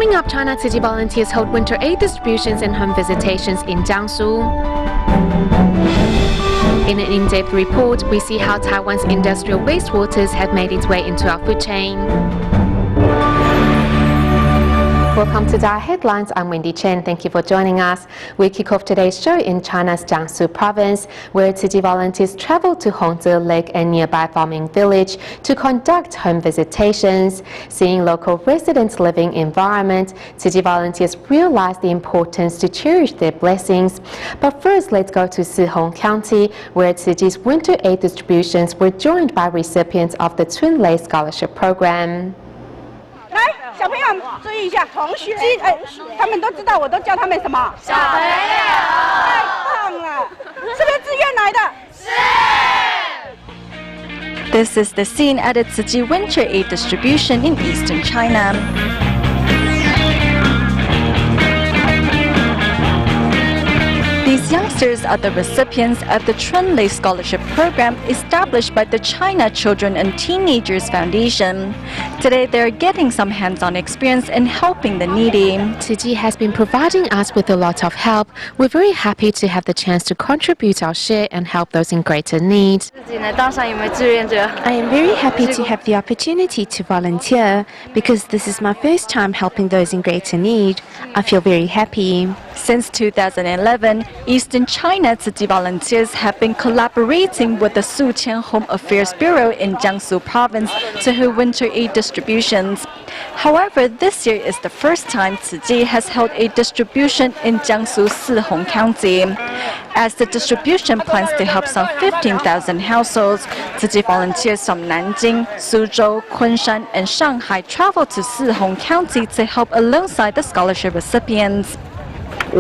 Coming up, China City volunteers hold winter aid distributions and home visitations in Jiangsu. In an in-depth report, we see how Taiwan's industrial wastewaters have made its way into our food chain. Welcome to DaAi Headlines. I'm Wendy Chen. Thank you for joining us. We kick off today's show in China's Jiangsu province, where Tzu volunteers travel to Hongze Lake and nearby farming village to conduct home visitations. Seeing local residents' living environment, Tzu volunteers realize the importance to cherish their blessings. But first, let's go to Sihong County, where Tzu's winter aid distributions were joined by recipients of the Twin-Lei Scholarship Program. 来，小朋友注意一下，同学，他们都知道，我都叫他们什么？小朋友。太棒了，是不是自愿来的？是。 This is the scene at a Tzu winter aid distribution in eastern China. These youngsters are the recipients of the Twin-Lei Scholarship Program established by the China Children and Teenagers Foundation. Today, they're getting some hands-on experience in helping the needy. Tzu has been providing us with a lot of help. We're very happy to have the chance to contribute our share and help those in greater need. I am very happy to have the opportunity to volunteer because this is my first time helping those in greater need. I feel very happy. Since 2011, Eastern China Tzu volunteers have been collaborating with the Suqian Home Affairs Bureau in Jiangsu province to hold winter aid distributions. However, this year is the first time Tzu has held a distribution in Jiangsu Sihong County. As the distribution plans to help some 15,000 households, Tzu volunteers from Nanjing, Suzhou, Kunshan, and Shanghai travel to Sihong County to help alongside the scholarship recipients. It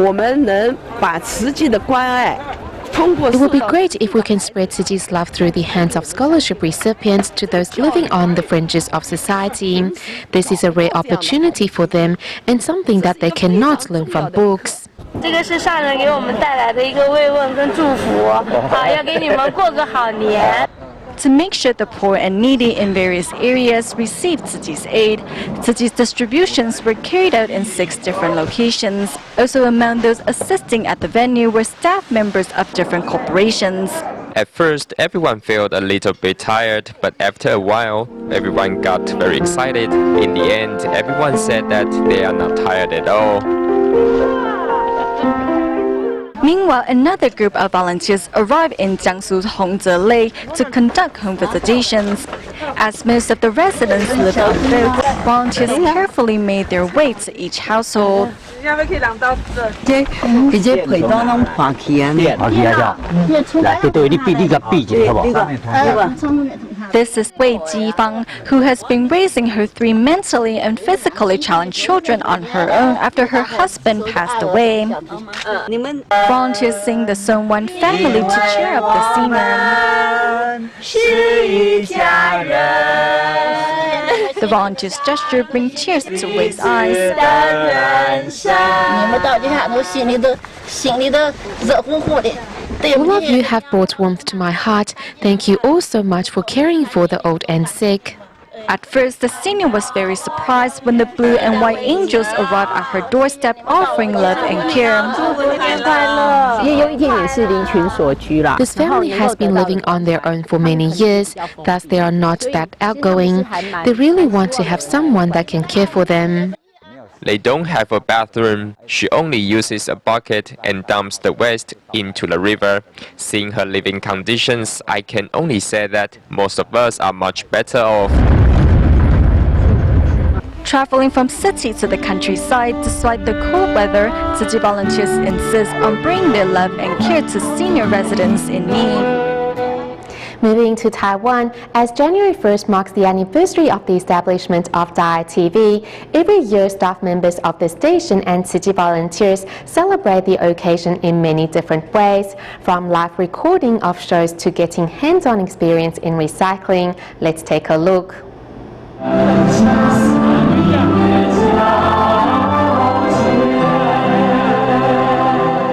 would be great if we can spread Tzu's love through the hands of scholarship recipients to those living on the fringes of society. This is a rare opportunity for them and something that they cannot learn from books. 这个是上人给我们带来的一个慰问跟祝福，要给你们过个好年。 To make sure the poor and needy in various areas received Tzu's aid, Tzu's distributions were carried out in 6 different locations. Also among those assisting at the venue were staff members of different corporations. At first, everyone felt a little bit tired, but after a while, everyone got very excited. In the end, everyone said that they are not tired at all. Meanwhile, another group of volunteers arrived in Jiangsu's Hongze Lake to conduct home visitations. As most of the residents live on boats, volunteers carefully made their way to each household. This is Wei Jifang, who has been raising her 3 mentally and physically challenged children on her own after her husband passed away. Volunteers sing the song One Family to cheer up the singer. The volunteers' gesture brings tears to Wei's eyes. All of you have brought warmth to my heart. Thank you all so much for caring for the old and sick. At first, the senior was very surprised when the blue and white angels arrived at her doorstep offering love and care. This family has been living on their own for many years, thus they are not that outgoing. They really want to have someone that can care for them. They don't have a bathroom. She only uses a bucket and dumps the waste into the river. Seeing her living conditions, I can only say that most of us are much better off. Traveling from city to the countryside, despite the cold weather, Tzu volunteers insist on bringing their love and care to senior residents in need. Moving to Taiwan, as January 1st marks the anniversary of the establishment of DaAi TV, every year staff members of the station and Tzu volunteers celebrate the occasion in many different ways, from live recording of shows to getting hands-on experience in recycling. Let's take a look.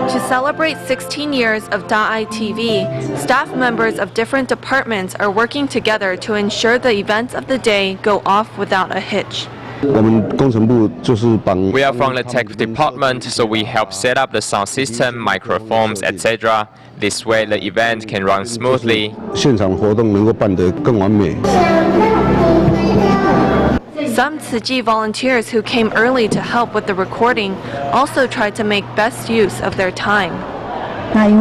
To celebrate 16 years of DaAi TV, staff members of different departments are working together to ensure the events of the day go off without a hitch. We are from the tech department, so we help set up the sound system, microphones, etc. This way, the event can run smoothly. Some Tzu Chi volunteers who came early to help with the recording also tried to make best use of their time. I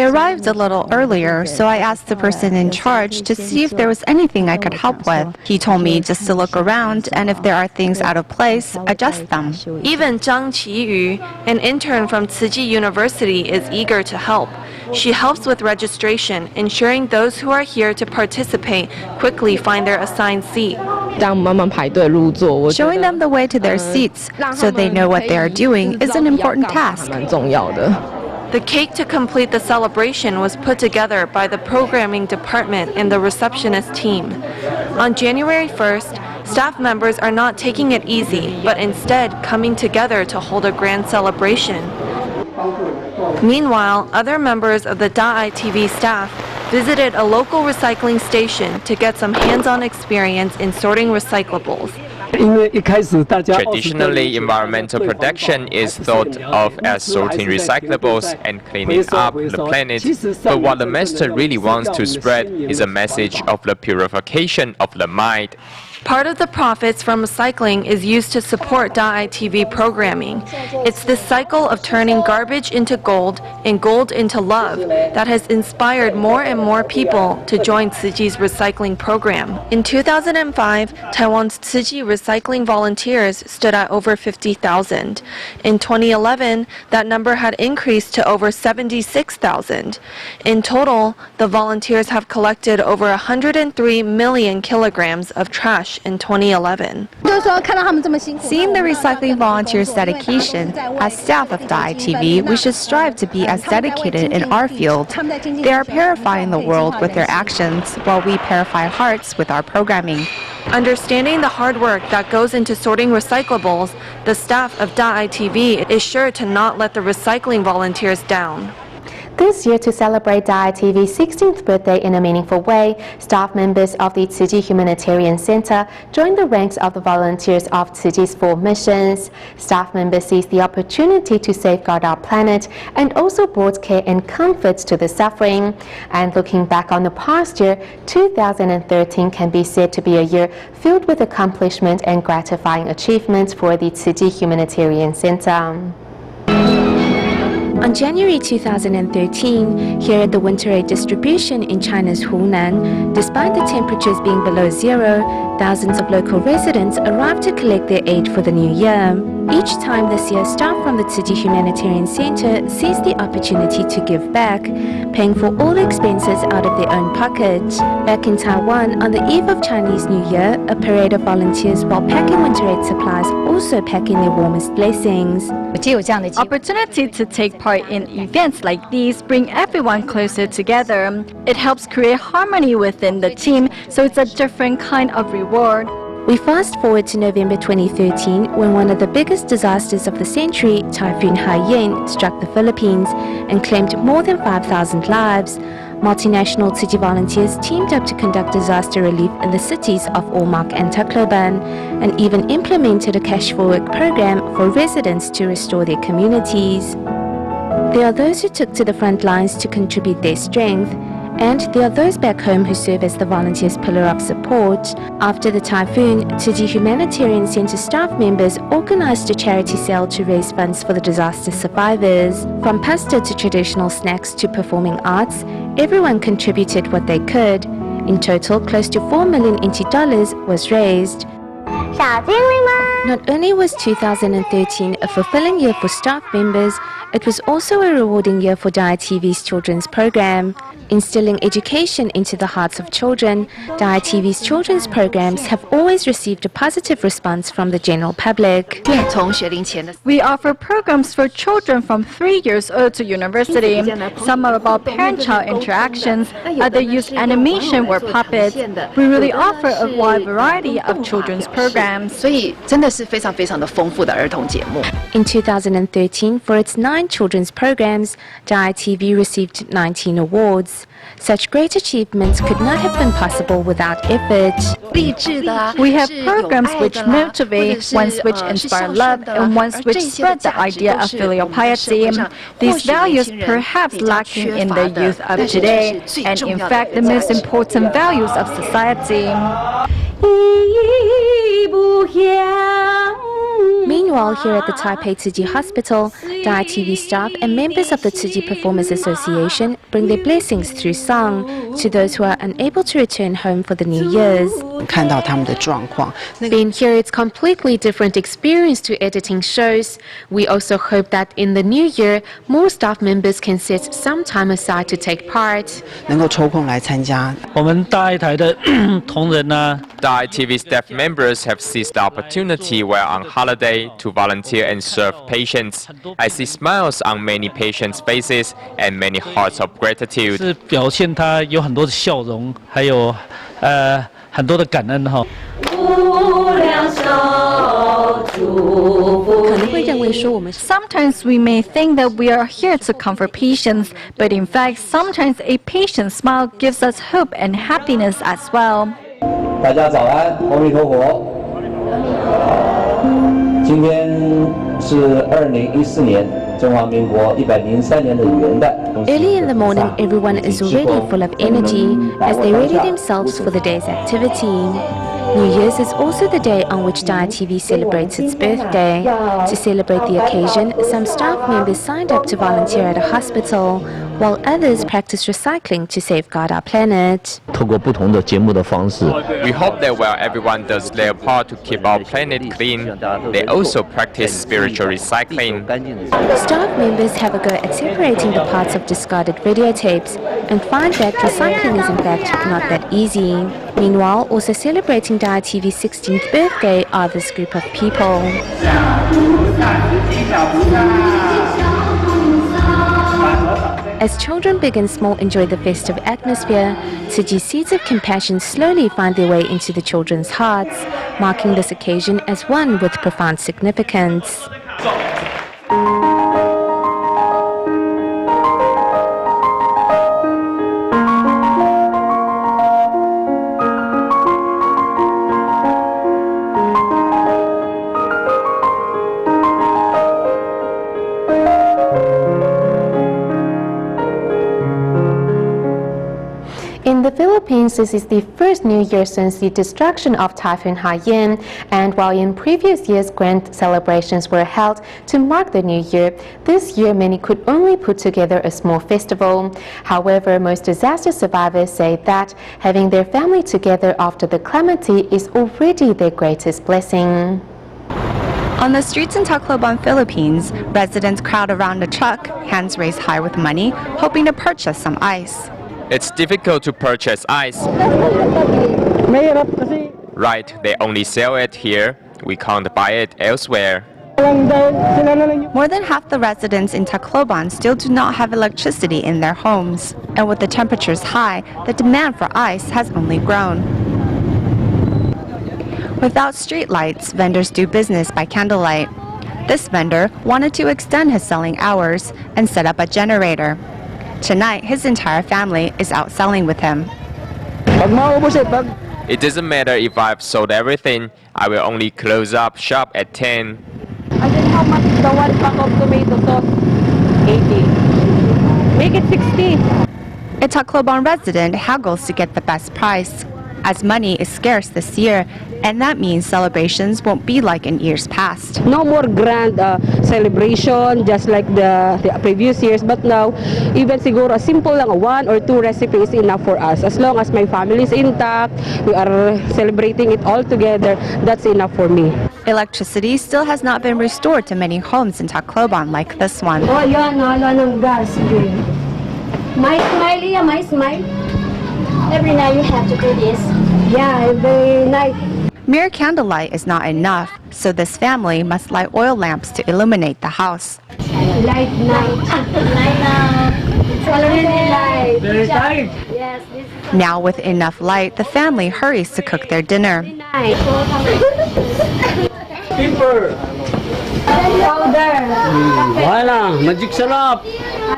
arrived a little earlier, so I asked the person in charge to see if there was anything I could help with. He told me just to look around, and if there are things out of place, adjust them. Even Zhang Qiyu, an intern from Tzu Chi University, is eager to help. She helps with registration, ensuring those who are here to participate quickly find their assigned seat. Showing them the way to their seats so they know what they are doing is an important task. The cake to complete the celebration was put together by the programming department and the receptionist team. On January 1st, staff members are not taking it easy, but instead coming together to hold a grand celebration. Meanwhile, other members of the DaAi TV staff visited a local recycling station to get some hands-on experience in sorting recyclables. Traditionally, environmental protection is thought of as sorting recyclables and cleaning up the planet, but what the master really wants to spread is a message of the purification of the mind. Part of the profits from recycling is used to support DaAi TV programming. It's this cycle of turning garbage into gold and gold into love that has inspired more and more people to join Tzu Chi's recycling program. In 2005, Taiwan's Tzu Chi recycling volunteers stood at over 50,000. In 2011, that number had increased to over 76,000. In total, the volunteers have collected over 103 million kilograms of trash in 2011. Seeing the recycling volunteers' dedication, as staff of DaAi TV, we should strive to be as dedicated in our field. They are purifying the world with their actions, while we purify hearts with our programming. Understanding the hard work that goes into sorting recyclables, the staff of DaAi TV is sure to not let the recycling volunteers down. This year, to celebrate DaAi TV's 16th birthday in a meaningful way, staff members of the Tzu Chi Humanitarian Center joined the ranks of the volunteers of Tzu Chi's 4 missions. Staff members seized the opportunity to safeguard our planet and also brought care and comfort to the suffering. And looking back on the past year, 2013 can be said to be a year filled with accomplishment and gratifying achievements for the Tzu Chi Humanitarian Center. On January 2013, here at the winter aid distribution in China's Hunan, despite the temperatures being below zero, thousands of local residents arrived to collect their aid for the new year. Each time this year, staff from the Tzu Chi Humanitarian Center seized the opportunity to give back, paying for all expenses out of their own pocket. Back in Taiwan, on the eve of Chinese New Year, a parade of volunteers while packing winter aid supplies also packing their warmest blessings. Opportunity to take part in events like these bring everyone closer together. It helps create harmony within the team, so it's a different kind of reward. We fast forward to November 2013 when one of the biggest disasters of the century, Typhoon Haiyan, struck the Philippines and claimed more than 5,000 lives. Multinational Tzu Chi volunteers teamed up to conduct disaster relief in the cities of Ormoc and Tacloban and even implemented a cash for work program for residents to restore their communities. There are those who took to the front lines to contribute their strength, and there are those back home who serve as the volunteers' pillar of support. After the typhoon, Tzu Chi Humanitarian Center staff members organized a charity sale to raise funds for the disaster survivors. From pasta to traditional snacks to performing arts, everyone contributed what they could. In total, close to 4 million NT dollars was raised. Not only was 2013 a fulfilling year for staff members, it was also a rewarding year for DaAi TV's children's program. Instilling education into the hearts of children, DaAi TV's children's programs have always received a positive response from the general public. We offer programs for children from 3 years old to university. Some are about parent-child interactions, others use animation or puppets. We really offer a wide variety of children's programs. In 2013, for its 9th 9 children's programs, DaAi TV received 19 awards. Such great achievements could not have been possible without effort. We have programs which motivate, ones which inspire love, and ones which spread the idea of filial piety. These values perhaps lacking in the youth of today, and in fact the most important values of society. Meanwhile, here at the Taipei Tzu Chi Hospital, DaAi TV staff and members of the Tzu Chi Performers Association bring their blessings through song to those who are unable to return home for the New Year's. Being here, it's completely different experience to editing shows. We also hope that in the new year, more staff members can set some time aside to take part. DaAi TV staff members have seized the opportunity while on holiday to volunteer and serve patients. I see smiles on many patients' faces and many hearts of gratitude. 很多的感恩哈。 Sometimes we may think that we are here to comfort patients, but in fact, sometimes a patient's smile gives us hope and happiness as well. 大家早安，阿弥陀佛。今天是2014年中华民国103年的元旦。 Early in the morning, everyone is already full of energy as they ready themselves for the day's activity. New Year's is also the day on which DaAi TV celebrates its birthday. To celebrate the occasion, some staff members signed up to volunteer at a hospital, while others practice recycling to safeguard our planet. 透过不同的节目的方式 We hope that while everyone does their part to keep our planet clean, they also practice spiritual recycling. Staff members have a go at separating the parts of discarded videotapes and find that recycling is in fact not that easy. Meanwhile, also celebrating DaAi TV's 16th birthday are this group of people. As children big and small enjoy the festive atmosphere, Tzu Chi seeds of compassion slowly find their way into the children's hearts, marking this occasion as one with profound significance. In the Philippines, this is the first New Year since the destruction of Typhoon Haiyan, and while in previous years grand celebrations were held to mark the New Year, this year many could only put together a small festival. However, most disaster survivors say that having their family together after the calamity is already their greatest blessing. On the streets in Tacloban, Philippines, residents crowd around a truck, hands raised high with money, hoping to purchase some ice. It's difficult to purchase ice. Right, they only sell it here. We can't buy it elsewhere. More than half the residents in Tacloban still do not have electricity in their homes. And with the temperatures high, the demand for ice has only grown. Without street lights, vendors do business by candlelight. This vendor wanted to extend his selling hours and set up a generator. Tonight, his entire family is out selling with him. It doesn't matter if I've sold everything. I will only close up shop at 10. And then how much is the 1 pack of tomato sauce? 80. Make it 60. A Tacloban resident haggles to get the best price, as money is scarce this year, and that means celebrations won't be like in years past. No more grand celebration just like the previous years, but now even siguro a simple lang 1 or 2 recipes is enough for us. As long as my family is intact, we are celebrating it all together, that's enough for me. Electricity still has not been restored to many homes in Tacloban like this one. Oh, yan, wala ng gas. My smile, my smile. Every night you have to do this. Yeah, every night. Mere candlelight is not enough, so this family must light oil lamps to illuminate the house. Light night. Light now. It's already light. Very tired. Yes. Now with enough light, the family hurries to cook their dinner.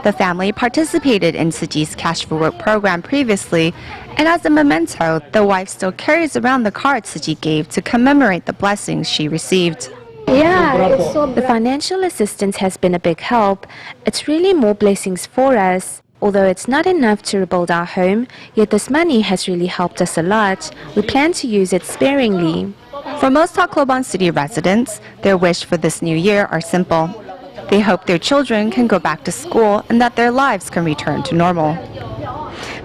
The family participated in Tzu Chi's Cash for Work program previously, and as a memento, the wife still carries around the card Tzu Chi gave to commemorate the blessings she received. The financial assistance has been a big help. It's really more blessings for us. Although it's not enough to rebuild our home, yet this money has really helped us a lot. We plan to use it sparingly. For most Tacloban City residents, their wish for this new year are simple. They hope their children can go back to school and that their lives can return to normal.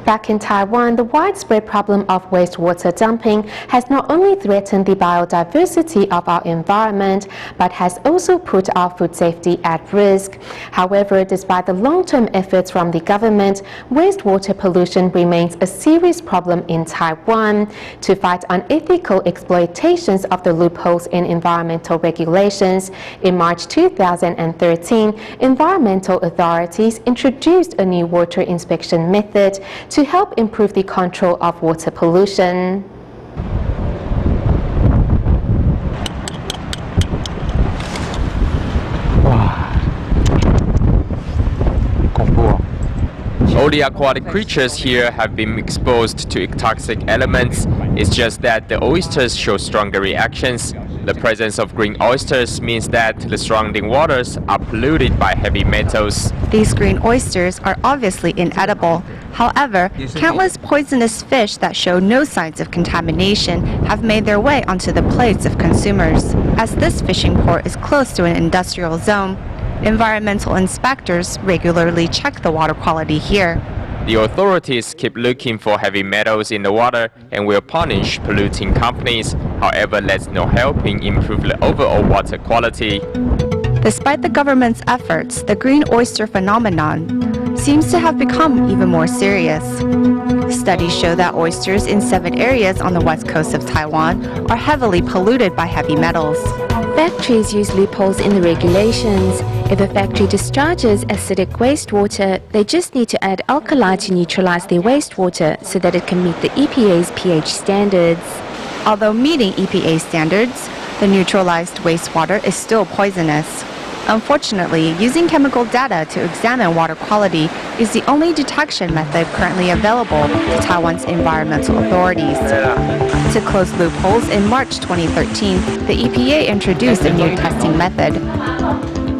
Back in Taiwan, the widespread problem of wastewater dumping has not only threatened the biodiversity of our environment, but has also put our food safety at risk. However, despite the long-term efforts from the government, wastewater pollution remains a serious problem in Taiwan. To fight unethical exploitations of the loopholes in environmental regulations, in March 2013, environmental authorities introduced a new water inspection method to help improve the control of water pollution. All the aquatic creatures here have been exposed to toxic elements. It's just that the oysters show stronger reactions. The presence of green oysters means that the surrounding waters are polluted by heavy metals. These green oysters are obviously inedible. However, countless poisonous fish that show no signs of contamination have made their way onto the plates of consumers. As this fishing port is close to an industrial zone, environmental inspectors regularly check the water quality here. The authorities keep looking for heavy metals in the water and will punish polluting companies. However, that's not helping improve the overall water quality. Despite the government's efforts, the green oyster phenomenon seems to have become even more serious. Studies show that oysters in 7 areas on the west coast of Taiwan are heavily polluted by heavy metals. Factories use loopholes in the regulations. If a factory discharges acidic wastewater, they just need to add alkali to neutralize their wastewater so that it can meet the EPA's pH standards. Although meeting EPA standards, the neutralized wastewater is still poisonous. Unfortunately, using chemical data to examine water quality is the only detection method currently available to Taiwan's environmental authorities. To close loopholes, in March 2013, the EPA introduced a new testing method.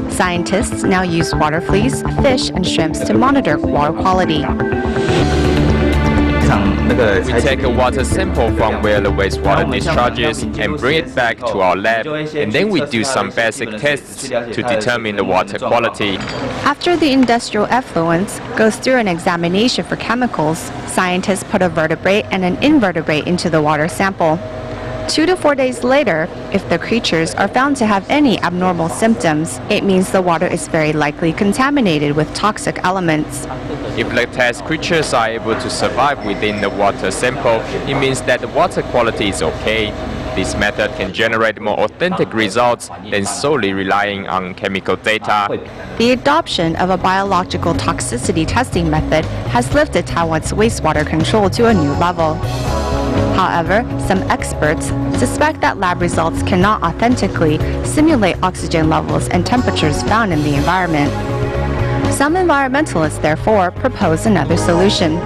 Scientists now use water fleas, fish, and shrimps to monitor water quality. We take a water sample from where the wastewater discharges and bring it back to our lab, and then we do some basic tests to determine the water quality. After the industrial effluents goes through an examination for chemicals, scientists put a vertebrate and an invertebrate into the water sample. 2 to 4 days later, if the creatures are found to have any abnormal symptoms, it means the water is very likely contaminated with toxic elements. If the test creatures are able to survive within the water sample, it means that the water quality is okay. This method can generate more authentic results than solely relying on chemical data. The adoption of a biological toxicity testing method has lifted Taiwan's wastewater control to a new level. However, some experts suspect that lab results cannot authentically simulate oxygen levels and temperatures found in the environment. Some environmentalists, therefore, propose another solution.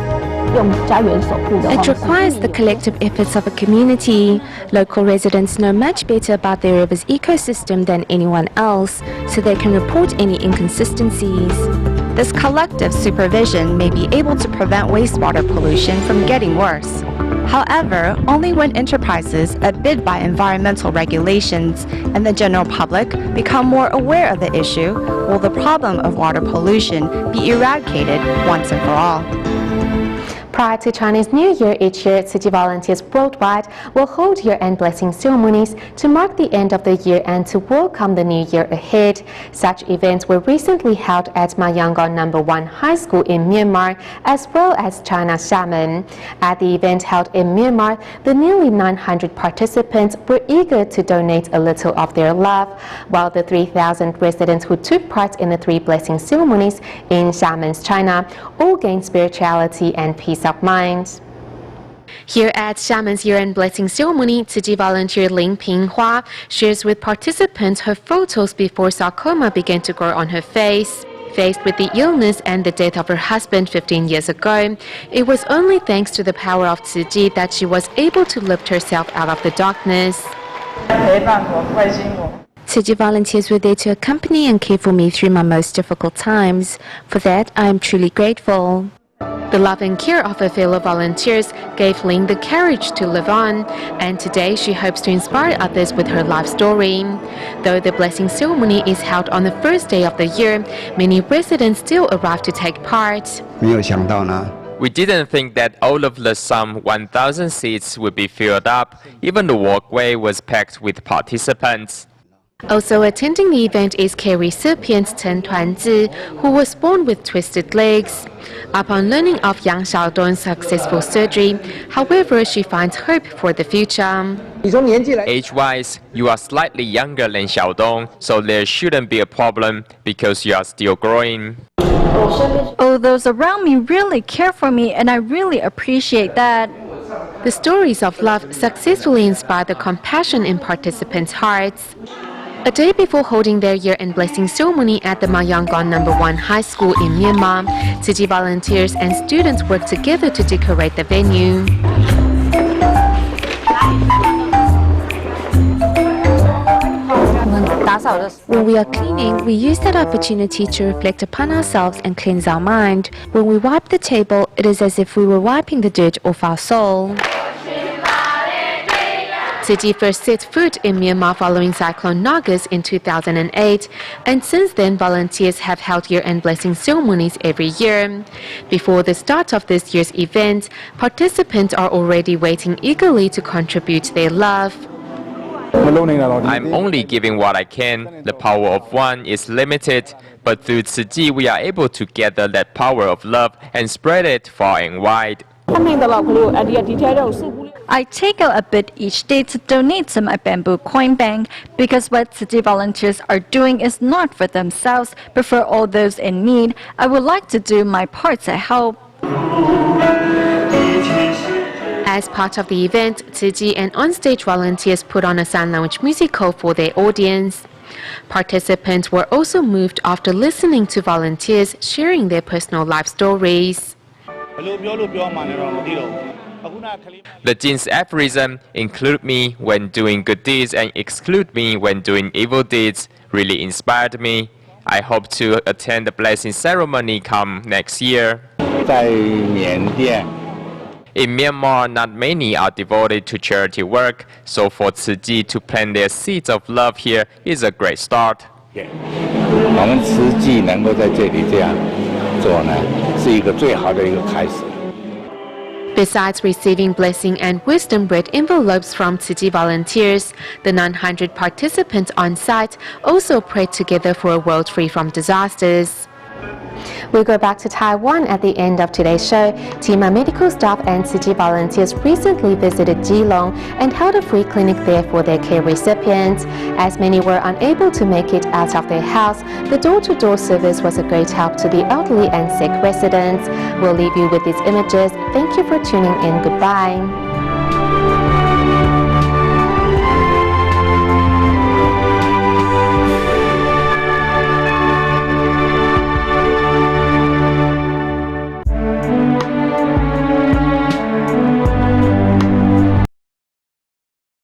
It requires the collective efforts of a community. Local residents know much better about their river's ecosystem than anyone else, so they can report any inconsistencies. This collective supervision may be able to prevent wastewater pollution from getting worse. However, only when enterprises abide by environmental regulations and the general public become more aware of the issue will the problem of water pollution be eradicated once and for all. Prior to Chinese New Year each year, city volunteers worldwide will hold year-end blessing ceremonies to mark the end of the year and to welcome the new year ahead. Such events were recently held at Mayangon No. 1 High School in Myanmar, as well as China's Xiamen. At the event held in Myanmar, the nearly 900 participants were eager to donate a little of their love, while the 3,000 residents who took part in the 3 blessing ceremonies in Xiamen's China all gained spirituality and peace of mind. Here at Xiamen's year-end blessing ceremony, Tzu Chi volunteer Ling Pinghua shares with participants her photos before sarcoma began to grow on her face. Faced with the illness and the death of her husband 15 years ago, it was only thanks to the power of Tzu Chi that she was able to lift herself out of the darkness. Tzu Chi volunteers were there to accompany and care for me through my most difficult times. For that, I am truly grateful. The love and care of her fellow volunteers gave Ling the courage to live on, and today she hopes to inspire others with her life story. Though the blessing ceremony is held on the first day of the year, many residents still arrive to take part. We didn't think that all of the some 1,000 seats would be filled up. Even the walkway was packed with participants. Also attending the event is care recipient Chen Tuanzi, who was born with twisted legs. Upon learning of Yang Xiaodong's successful surgery, however, she finds hope for the future. Age-wise, you are slightly younger than Xiaodong, so there shouldn't be a problem because you are still growing. Oh, those around me really care for me, and I really appreciate that. The stories of love successfully inspire the compassion in participants' hearts. A day before holding their year-end blessing ceremony at the Mayangon No. 1 High School in Myanmar, Tzu Chi volunteers and students worked together to decorate the venue. When we are cleaning, we use that opportunity to reflect upon ourselves and cleanse our mind. When we wipe the table, it is as if we were wiping the dirt off our soul. Tzu Chi first set foot in Myanmar following Cyclone Nagas in 2008, and since then volunteers have held year-end blessing ceremonies every year. Before the start of this year's event, participants are already waiting eagerly to contribute their love. I'm only giving what I can. The power of one is limited, but through Tzu Chi we are able to gather that power of love and spread it far and wide. I take out a bit each day to donate to my bamboo coin bank because what Tzu Chi volunteers are doing is not for themselves but for all those in need. I would like to do my part to help. As part of the event, Tzu Chi and onstage volunteers put on a sign language musical for their audience. Participants were also moved after listening to volunteers sharing their personal life stories. The Jin's aphorism, include me when doing good deeds and exclude me when doing evil deeds, really inspired me. I hope to attend the blessing ceremony come next year. In Myanmar, not many are devoted to charity work, so for Tzu Chi to plant their seeds of love here is a great start. Besides receiving blessing and wisdom bread envelopes from Tzu Chi volunteers, the 900 participants on site also prayed together for a world free from disasters. We'll go back to Taiwan at the end of today's show. Team of medical staff and Tzu Chi volunteers recently visited Geelong and held a free clinic there for their care recipients. As many were unable to make it out of their house, the door-to-door service was a great help to the elderly and sick residents. We'll leave you with these images. Thank you for tuning in. Goodbye.